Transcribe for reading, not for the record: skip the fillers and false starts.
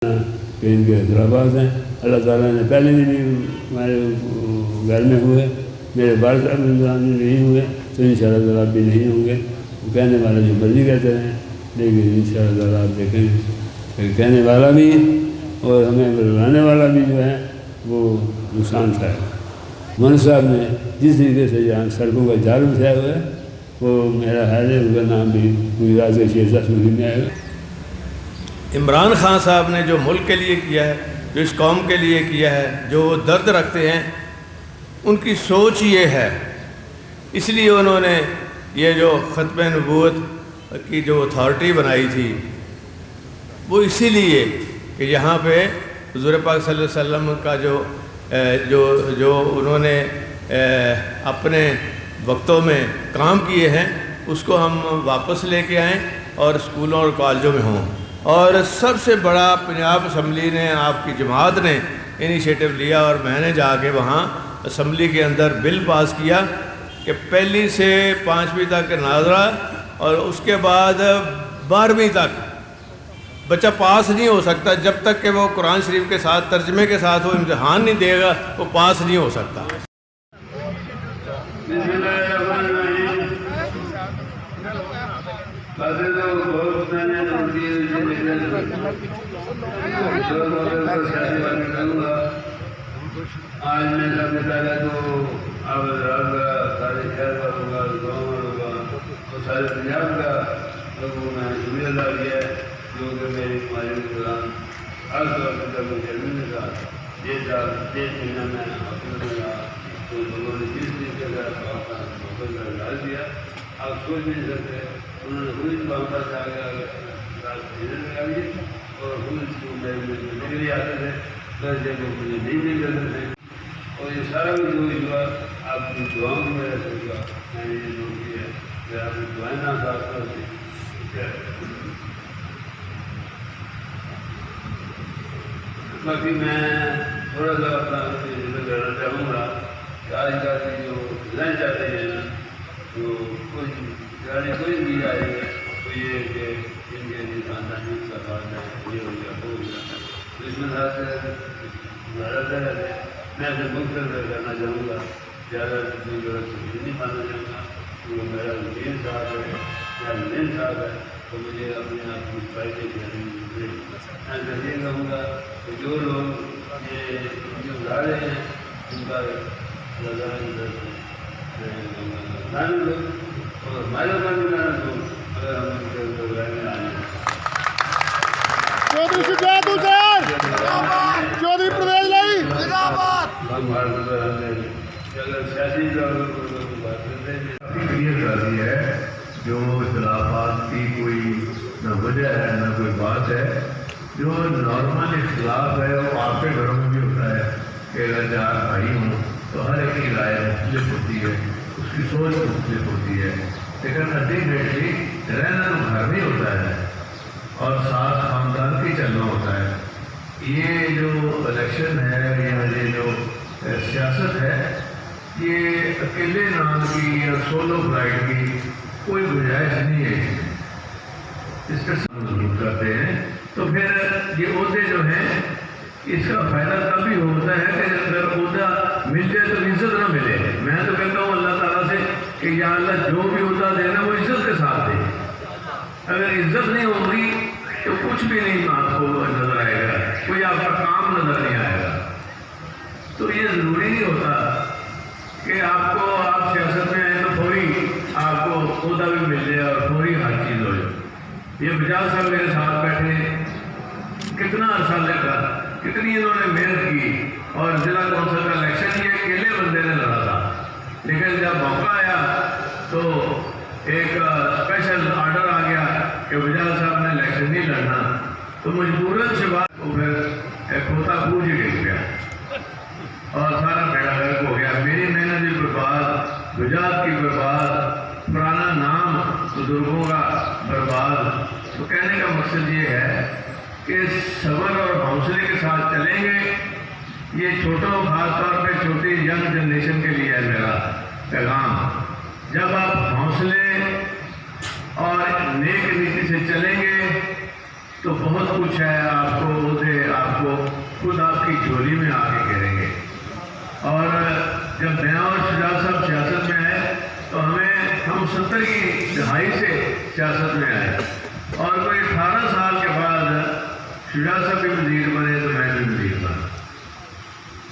کہ ان کے خرابات ہیں. اللہ تعالیٰ نے پہلے بھی ہمارے گھر میں ہوئے, میرے والد صاحب نہیں ہوئے, تو انشاءاللہ تعالیٰ بھی نہیں ہوں گے. وہ کہنے والا جو مرضی کہتے ہیں, لیکن انشاءاللہ تعالیٰ آپ دیکھیں کہ کہنے والا بھی اور ہمیں بلوانے والا بھی جو ہے وہ نقصان تھا. مولانا صاحب نے جس طریقے سے یہاں سڑکوں کا جال اٹھایا ہوا ہے, وہ میرا خیال ہے ان کا نام بھی پوری رات کے شیر صاحب میں آئے گا. عمران خان صاحب نے جو ملک کے لیے کیا ہے, جو اس قوم کے لیے کیا ہے, جو وہ درد رکھتے ہیں, ان کی سوچ یہ ہے. اس لیے انہوں نے یہ جو ختم نبوت کی جو اتھارٹی بنائی تھی, وہ اسی لیے کہ یہاں پہ حضور پاک صلی اللہ علیہ وسلم کا جو انہوں نے اپنے وقتوں میں کام کیے ہیں, اس کو ہم واپس لے کے آئیں اور اسکولوں اور کالجوں میں ہوں. اور سب سے بڑا پنجاب اسمبلی نے, آپ کی جماعت نے انیشیٹو لیا, اور میں نے جا کے وہاں اسمبلی کے اندر بل پاس کیا کہ 1 سے 5ویں تک ناظرہ, اور اس کے بعد 12ویں تک بچہ پاس نہیں ہو سکتا جب تک کہ وہ قرآن شریف کے ساتھ ترجمے کے ساتھ وہ امتحان نہیں دے گا, وہ پاس نہیں ہو سکتا. آج میں سب سے پہلے تو آپ حضرات کا, سارے شہر والوں کا, گاؤں والوں کا اور سارے پنجاب کا لوگوں میں شکریہ ادا کیا ہے, جو کہ میری کماری کے دوران ہر طور سے جب مجھے ملنے کا یہ مہینہ میں اپنے کا تو لوگوں نے جس طریقے کا موقع کا اظہار کیا, آپ سوچ نہیں سکتے. انہوں نے خود اس پر سے آگے لگا دی, اور خود اس کو نکلی آتے تھے, درجے کو مجھے نہیں بھی کرتے تھے. اور یہ سارا بھی جو ہوا آپ کی دعاؤں میں رہ سکے گا. میں نے یہ جو کیا ہے کہ آپ کی دعائیں نہ خاص طور سے. باقی میں تھوڑا سا اپنا ذکر کرنا چاہوں گا کہ آج کل کی جو لائن چل رہی ہے نا, تو کوئی بھی آئے گا تو یہ کہ ان کے لیے خاندانی کا بات ہے, یہ ہو گیا وہ ہو گیا. تو اس میں زیادہ تر میں اسے مختصر کرنا چاہوں گا, زیادہ کوئی غلط سمجھ نہیں پانا چاہوں گا. کیونکہ میرا وکیل صاحب ہے یا مین صاحب ہے, تو مجھے اپنے آپ کی فائدے کے میں یہ کہوں گا کہ جو لوگ یہ جو اڑا رہے ہیں ان کا اور ہمارے اوپر بھی لانا تو اگر ہم ان کے اوپر لڑنے آئیں اگر سیاسی بات کرتے ہیں کلیئر کر دی ہے, جو اختلافات کی کوئی نہ وجہ ہے نہ کوئی بات ہے. جو نارمل اختلاف ہے وہ آپ کے گھروں میں بھی ہوتا ہے کہ اگر 4 بھائی ہوں تو ہر ایک کی رائے مختلف ہوتی ہے, اس کی سوچ مختلف ہوتی ہے, لیکن الٹیمیٹلی رہنا تو گھر میں ہوتا ہے اور ساتھ خاندان کی چلنا ہوتا ہے. یہ جو الیکشن ہے یا یہ جو سیاست ہے, یہ اکیلے نام کی یا سولو فلائٹ کی کوئی گنجائش نہیں ہے. اس کا ضرور کرتے ہیں تو پھر یہ عہدے جو ہیں اس کا فائدہ تبھی ہوتا ہے کہ اگر عہدہ مل جائے تو عزت نہ ملے. میں تو کہتا ہوں اللہ تعالیٰ سے کہ یا اللہ جو بھی عہدہ دینا وہ عزت کے ساتھ دے. اگر عزت نہیں ہوگی تو کچھ بھی نہیں آپ کو نظر آئے گا, کوئی آپ کا کام نظر نہیں آئے گا. تو یہ ضروری نہیں ہوتا کہ آپ سیاست میں آئے تو فوری آپ کو عہدہ بھی مل جائے اور فوری ہر چیز ہو جائے. یہ بجاج صاحب میرے ساتھ بیٹھے, کتنا عرصہ لگا, کتنی انہوں نے محنت کی, اور ضلع کونسل کا الیکشن یہ اکیلے بندے نے لڑا تھا. لیکن جب موقع آیا تو ایک اسپیشل آرڈر آ گیا کہ بجاج صاحب نے الیکشن نہیں لڑنا, تو مجبوراً سے بات کو پھر کھوتا پوج ہی گر گیا اور سارا بیڑا غرق ہو گیا. میری محنت بھی برباد, بجاج کی برباد, پرانا نام بزرگوں کا برباد. تو کہنے کا مقصد یہ ہے کہ صبر اور حوصلے کے ساتھ چلیں گے. یہ چھوٹوں, خاص طور پہ چھوٹی ینگ جنریشن کے لیے ہے میرا پیغام. جب آپ حوصلے اور نیک نیتی سے چلیں گے تو بہت کچھ ہے، آپ کو عہدے آپ کو خود آپ کی جھولی میں آ کے گریں گے۔ اور جب میں اور شجاع صاحب سیاست میں آئے تو ہم 70 کی دہائی سے سیاست میں آئے، اور کوئی 18 سال کے بعد شجاع صاحب بھی وزیر